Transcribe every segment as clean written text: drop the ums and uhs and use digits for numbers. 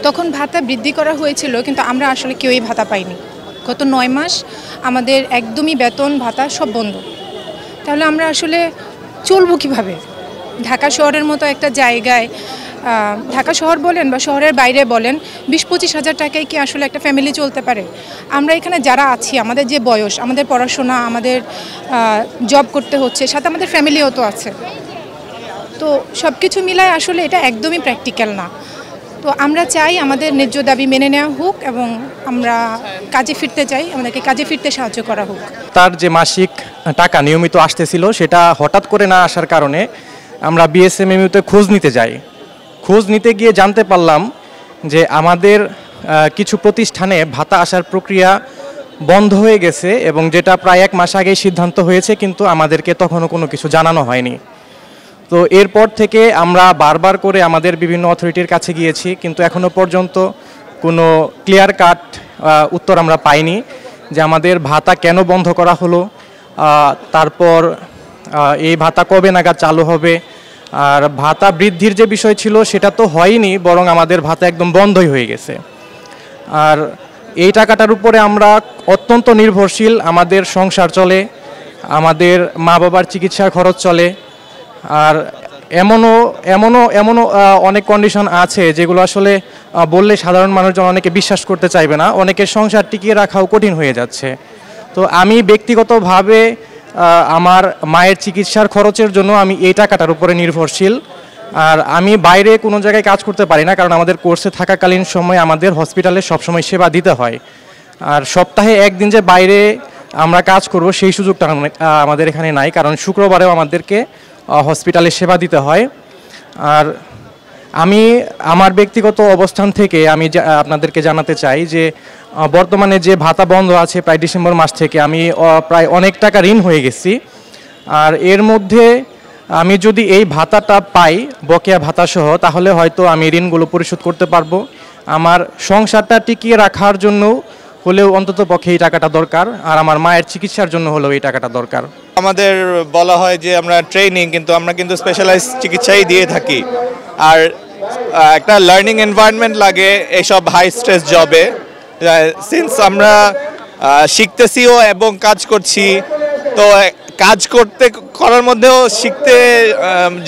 তখন ভাতা বৃদ্ধি করা হয়েছিল, কিন্তু আমরা আসলে কেউই ভাতা পাইনি। গত 9 মাস আমাদের একদমই বেতন ভাতা সব বন্ধ। তাহলে আমরা আসলে চলবো কীভাবে? ঢাকা শহরের মতো একটা জায়গায়, ঢাকা শহর বলেন বা শহরের বাইরে বলেন, 20-25 হাজার টাকায় কি আসলে একটা ফ্যামিলি চলতে পারে? আমরা এখানে যারা আছি, আমাদের যে বয়স, আমাদের পড়াশোনা, আমাদের জব করতে হচ্ছে, সাথে আমাদের ফ্যামিলিও তো আছে। তো সব কিছু মিলায় আসলে এটা একদমই প্র্যাকটিক্যাল না। তো আমরা চাই আমাদের ন্যায্য দাবি মেনে নেওয়া হোক এবং আমরা কাজে ফিরতে চাই, আমাদেরকে কাজে ফিরতে সাহায্য করা হোক। তার যে মাসিক টাকা নিয়মিত আসতেছিল, সেটা হঠাৎ করে না আসার কারণে আমরা বিএসএমএমইউতে খোঁজ নিতে যাই। খোঁজ নিতে গিয়ে জানতে পারলাম যে আমাদের কিছু প্রতিষ্ঠানে ভাতা আসার প্রক্রিয়া বন্ধ হয়ে গেছে, এবং যেটা প্রায় 1 মাস আগেই সিদ্ধান্ত হয়েছে, কিন্তু আমাদেরকে তখনও কোনো কিছু জানানো হয়নি। তো এরপর থেকে আমরা বারবার করে আমাদের বিভিন্ন অথরিটির কাছে গিয়েছি, কিন্তু এখনও পর্যন্ত কোনো ক্লিয়ার কাট উত্তর আমরা পাইনি যে আমাদের ভাতা কেন বন্ধ করা হলো, তারপর এই ভাতা কবে নাগাদ চালু হবে। আর ভাতা বৃদ্ধির যে বিষয় ছিল সেটা তো হয়নি, বরং আমাদের ভাতা একদম বন্ধই হয়ে গেছে। আর এই টাকাটার উপরে আমরা অত্যন্ত নির্ভরশীল। আমাদের সংসার চলে, আমাদের মা বাবার চিকিৎসার খরচ চলে। আর এমনও অনেক কন্ডিশন আছে যেগুলো আসলে বললে সাধারণ মানুষজন অনেকে বিশ্বাস করতে চাইবে না। অনেকের সংসার টিকিয়ে রাখাও কঠিন হয়ে যাচ্ছে। তো আমি ব্যক্তিগতভাবে আমার মায়ের চিকিৎসার খরচের জন্য আমি এই টাকাটার উপরে নির্ভরশীল। আর আমি বাইরে কোনো জায়গায় কাজ করতে পারি না, কারণ আমাদের কোর্সে থাকাকালীন সময় আমাদের হসপিটালে সবসময় সেবা দিতে হয়। আর সপ্তাহে একদিন যে বাইরে আমরা কাজ করব সেই সুযোগটা আমাদের এখানে নাই, কারণ শুক্রবারেও আমাদেরকে হসপিটালে সেবা দিতে হয়। আর আমি আমার ব্যক্তিগত অবস্থান থেকে আমি আপনাদেরকে জানাতে চাই যে বর্তমানে যে ভাতা বন্ধ আছে প্রায় ডিসেম্বর মাস থেকে, আমি প্রায় অনেক টাকা ঋণ হয়ে গেছি। আর এর মধ্যে আমি যদি এই ভাতাটা পাই, বকেয়া ভাতা সহ, তাহলে হয়তো আমি ঋণগুলো পরিশোধ করতে পারবো। আমার সংসারটা টিকিয়ে রাখার জন্য হলেও অন্তত পক্ষে এই টাকাটা দরকার, আর আমার মায়ের চিকিৎসার জন্য হলেও এই টাকাটা দরকার। আমাদের বলা হয় যে আমরা ট্রেনিং, কিন্তু আমরা কিন্তু স্পেশালাইজ চিকিৎসাই দিয়ে থাকি। আর একটা লার্নিং এনভায়রনমেন্ট লাগে এইসব হাই স্ট্রেস জবে। সিন্স আমরা শিখতেছিও এবং কাজ করছি, তো কাজ করার মধ্যেও শিখতে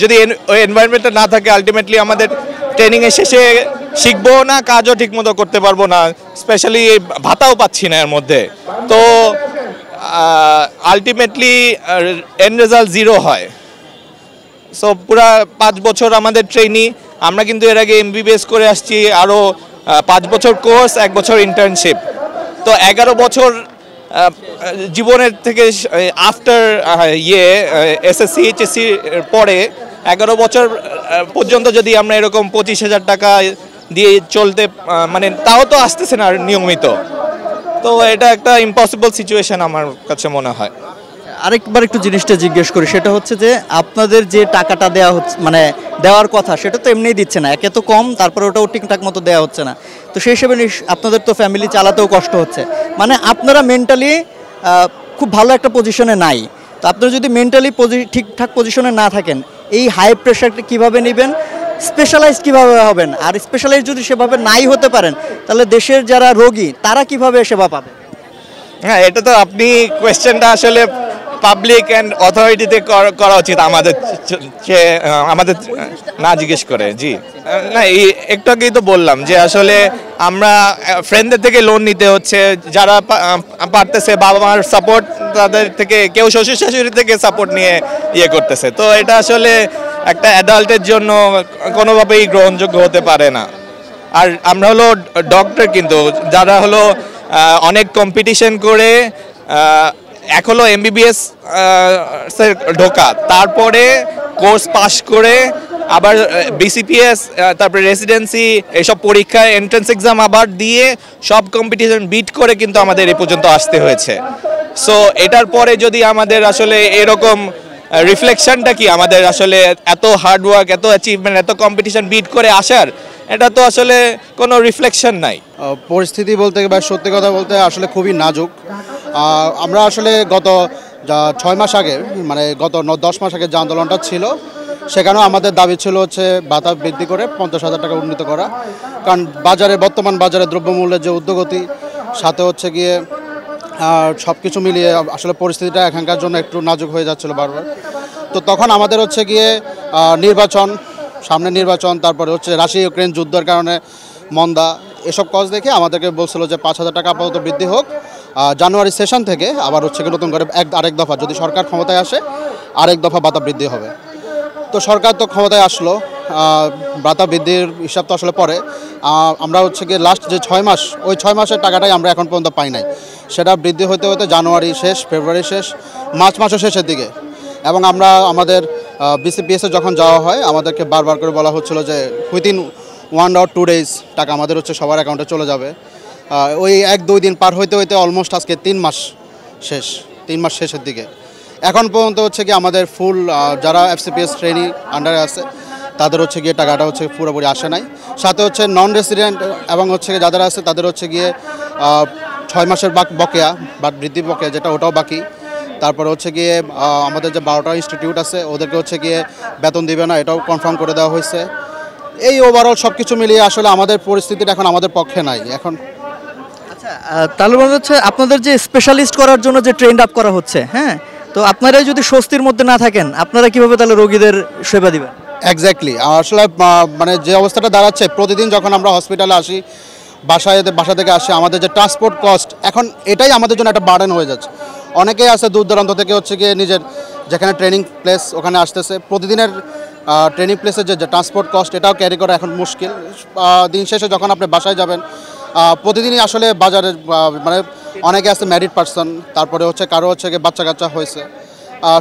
যদি ওই এনভায়রনমেন্টটা না থাকে, আলটিমেটলি আমাদের ট্রেনিংয়ের শেষে শিখবো না, কাজও ঠিকমতো করতে পারবো না, স্পেশালি ভাতাও পাচ্ছি না এর মধ্যে। তো আলটিমেটলি এন্ড রেজাল্ট 0 হয়। সো পুরা 5 বছর আমাদের ট্রেনি। আমরা কিন্তু এর আগে এমবিবিএস করে আসছি, আরও 5 বছর কোর্স, 1 বছর ইন্টার্নশিপ। তো 11 বছর জীবনের থেকে আফটার এসএসসি এইচএসসি পরে 11 বছর পর্যন্ত যদি আমরা এরকম 25,000 টাকা দিয়ে চলতে, মানে তাও তো আসতেছে না নিয়মিত। তো এটা একটা ইম্পসিবল সিচুয়েশন আমার কাছে মনে হয়। আরেকবার একটু জিনিসটা জিজ্ঞেস করি, সেটা হচ্ছে যে আপনাদের যে টাকাটা দেওয়া হচ্ছে, মানে দেওয়ার কথা, সেটা তো এমনিই দিচ্ছে না, একে তো কম, তারপরে ওটাও ঠিকঠাক মতো দেওয়া হচ্ছে না। তো সেই হিসেবে আপনাদের তো ফ্যামিলি চালাতেও কষ্ট হচ্ছে, মানে আপনারা মেন্টালি খুব ভালো একটা পজিশনে নাই। তো আপনারা যদি মেন্টালি ঠিকঠাক পজিশনে না থাকেন, এই হাই প্রেশারটা কীভাবে নেবেন, স্পেশালাইজ কীভাবে হবেন? আর স্পেশালাইজ যদি সেভাবে নাই হতে পারেন, তাহলে দেশের যারা রোগী তারা কিভাবে সেবা পাবে? হ্যাঁ, এটা তো আপনি কোয়েশ্চেনটা আসলে পাবলিক অ্যান্ড অথরিটিতে করা উচিত, আমাদের না জিজ্ঞেস করে। জি না, একটু আগেই তো বললাম যে আসলে আমরা ফ্রেন্ডদের থেকে লোন নিতে হচ্ছে, যারা পারতেছে, বাবা মার সাপোর্ট, তাদের থেকে, কেউ শ্বশুর শাশুড়ি থেকে সাপোর্ট নিয়ে করতেছে। তো এটা আসলে একটা অ্যাডাল্টের জন্য কোনোভাবেই গ্রহণযোগ্য হতে পারে না। আর আমরা হলো ডক্টর, কিন্তু যারা হলো অনেক কম্পিটিশন করে এক হলো এমবিবিএস ঢোকা, তারপরে কোর্স পাশ করে আবার বিসিপিএস, তারপরে রেসিডেন্সি, এইসব পরীক্ষায় এন্ট্রান্স এক্সাম আবার দিয়ে সব কম্পিটিশন বিট করে কিন্তু আমাদের এ পর্যন্ত আসতে হয়েছে। সো এটার পরে যদি আমাদের আসলে এরকম রিফ্লেকশনটা কি, আমাদের আসলে এত হার্ডওয়ার্ক, এত অ্যাচিভমেন্ট, এত কম্পিটিশন বিট করে আসার, এটা তো আসলে কোনো রিফ্লেকশন নাই। পরিস্থিতি বলতে বা সত্যি কথা বলতে আসলে খুবই নাজুক। আমরা আসলে গত 6 মাস আগে, মানে গত 10 মাস আগে যে আন্দোলনটা ছিল, সেখানেও আমাদের দাবি ছিল হচ্ছে ভাতা বৃদ্ধি করে 50,000 টাকা উন্নীত করা, কারণ বর্তমান বাজারে দ্রব্যমূল্যের যে ঊর্ধ্বগতি, সাথে হচ্ছে গিয়ে সব কিছু মিলিয়ে আসলে পরিস্থিতিটা এখানকার জন্য একটু নাজুক হয়ে যাচ্ছিল বারবার। তো তখন আমাদের হচ্ছে গিয়ে সামনে নির্বাচন, তারপরে হচ্ছে রাশিয়া ইউক্রেন যুদ্ধের কারণে মন্দা, এসব কজ দেখে আমাদেরকে বলছিল যে 5,000 টাকা আপাতত বৃদ্ধি হোক, জানুয়ারি সেশন থেকে আবার হচ্ছে গিয়ে নতুন করে আরেক দফা, যদি সরকার ক্ষমতায় আসে আরেক দফা ভাতা বৃদ্ধি হবে। তো সরকার তো ক্ষমতায় আসলো, ভাতা বৃদ্ধির হিসাব তো আসলে পরে, আমরা হচ্ছে গিয়ে লাস্ট যে 6 মাস, ওই 6 মাসের টাকাটাই আমরা এখন পর্যন্ত পাই নাই। সেটা বৃদ্ধি হতে হতে জানুয়ারি শেষ, ফেব্রুয়ারি শেষ, মার্চ মাসও শেষের দিকে। এবং আমরা আমাদের বিসিপিএসে যখন যাওয়া হয় আমাদেরকে বারবার করে বলা হচ্ছিল যে উইদিন 1 or 2 days টাকা আমাদের হচ্ছে সবার অ্যাকাউন্টে চলে যাবে। ওই 1-2 দিন পার হইতে হইতে অলমোস্ট আজকে 3 মাস শেষের দিকে। এখন পর্যন্ত হচ্ছে কি আমাদের ফুল যারা এফসিপিএস ট্রেনি আন্ডারে আছে তাদের হচ্ছে গিয়ে টাকাটা হচ্ছে পুরোপুরি আসে নাই। সাথে হচ্ছে নন রেসিডেন্ট এবং হচ্ছে যাদের আছে তাদের হচ্ছে গিয়ে 6 মাসের বকেয়া বা বৃদ্ধি বকেয়া যেটা, ওটাও বাকি। তারপরে হচ্ছে গিয়ে আমাদের যে 12টা ইনস্টিটিউট আছে ওদেরকে হচ্ছে গিয়ে বেতন দিবে না, এটাও কনফার্ম করে দেওয়া হয়েছে। এই ওভারঅল সব কিছু মিলিয়ে আসলে আমাদের পরিস্থিতিটা এখন আমাদের পক্ষে নাই এখন। আচ্ছা, তাহলে মনে হচ্ছে আপনাদের যে স্পেশালিস্ট করার জন্য যে ট্রেন্ড আপ করা হচ্ছে, হ্যাঁ, তো আপনারাই যদি স্বস্তির মধ্যে না থাকেন আপনারা কিভাবে তাহলে রোগীদের সেবা দিবেন? এক্স্যাক্টলি, আসলে মানে যে অবস্থাটা দাঁড়াচ্ছে, প্রতিদিন যখন আমরা হসপিটালে আসি, বাসা থেকে আসি, আমাদের যে ট্রান্সপোর্ট কস্ট, এখন এটাই আমাদের জন্য একটা বার্ডেন হয়ে যাচ্ছে। অনেকেই আছে দূর দূরান্ত থেকে হচ্ছে গিয়ে নিজের যেখানে ট্রেনিং প্লেস ওখানে আসতেছে, প্রতিদিনের ট্রেনিং প্লেসের যে ট্রান্সপোর্ট কস্ট এটাও ক্যারি করা এখন মুশকিল। দিন শেষে যখন আপনি বাসায় যাবেন, প্রতিদিনই আসলে বাজারে মানে অনেকে আছে ম্যারিড পারসন, তারপরে হচ্ছে কারো হচ্ছে গিয়ে বাচ্চা কাচ্চা হয়েছে,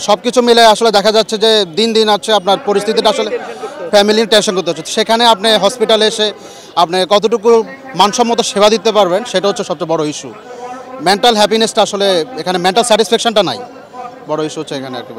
সব কিছু মিলে আসলে দেখা যাচ্ছে যে দিন দিন হচ্ছে আপনার পরিস্থিতিটা আসলে ফ্যামিলির টেনশন করতে হচ্ছে। সেখানে আপনি হসপিটালে এসে আপনি কতটুকু মানসম্মত সেবা দিতে পারবেন সেটা হচ্ছে সবচেয়ে বড় ইস্যু। মেন্টাল হ্যাপিনেসটা আসলে এখানে, মেন্টাল স্যাটিসফ্যাকশনটা নাই, বড় ইস্যু হচ্ছে এখানে আর কি।